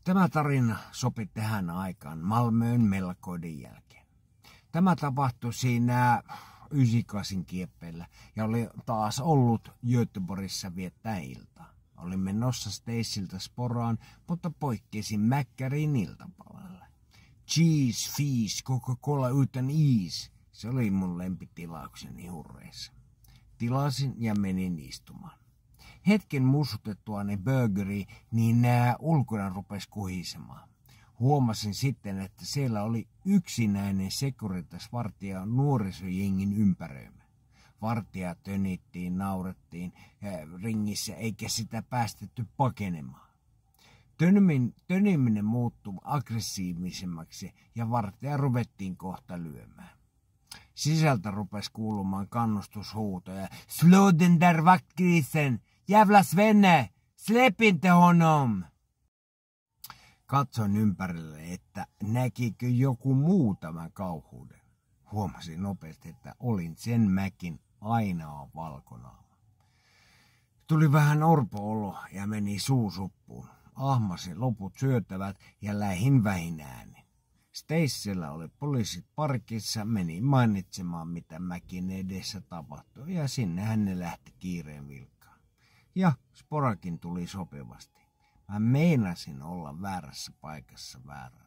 Tämä tarina sopi tähän aikaan Malmöön melkoiden jälkeen. Tämä tapahtui siinä 98 kieppeillä ja oli taas ollut Göteborgissa viettää iltaa. Olin menossa Stacelta Sporaan, mutta poikkesin Mäkkärin iltapalalle. Cheese, fish, Coca-Cola utan is. Se oli mun lempitilaukseni hurreissa. Tilasin ja menin istumaan. Hetken mussutettuani burgeriin, niin ulkona rupesi kuhisemaan. Huomasin sitten, että siellä oli yksinäinen Securitas-vartija nuorisojengin ympäröimä. Vartijaa tönittiin, naurettiin ringissä eikä sitä päästetty pakenemaan. Töniminen muuttui aggressiivisemmaksi ja vartija ruvettiin kohta lyömään. Sisältä rupesi kuulumaan kannustushuutoja. Slå den där vaktgrisen! Jävla svenne! Släpp inte honom! Katsoin ympärille, että näkikö joku muu tämän kauhuuden. Huomasin nopeasti, että olin sen mäkin ainoa valkonaama. Tuli vähän orpo-olo ja meni suusuppuun. Ahmasin loput syötävät ja lähin vähin äänin. Stacella oli poliisit parkissa, meni mainitsemaan mitä mäkin edessä tapahtui ja sinne hän lähti kiireen vilkkaan. Ja Sporakin tuli sopivasti. Mä meinasin olla väärässä paikassa väärä.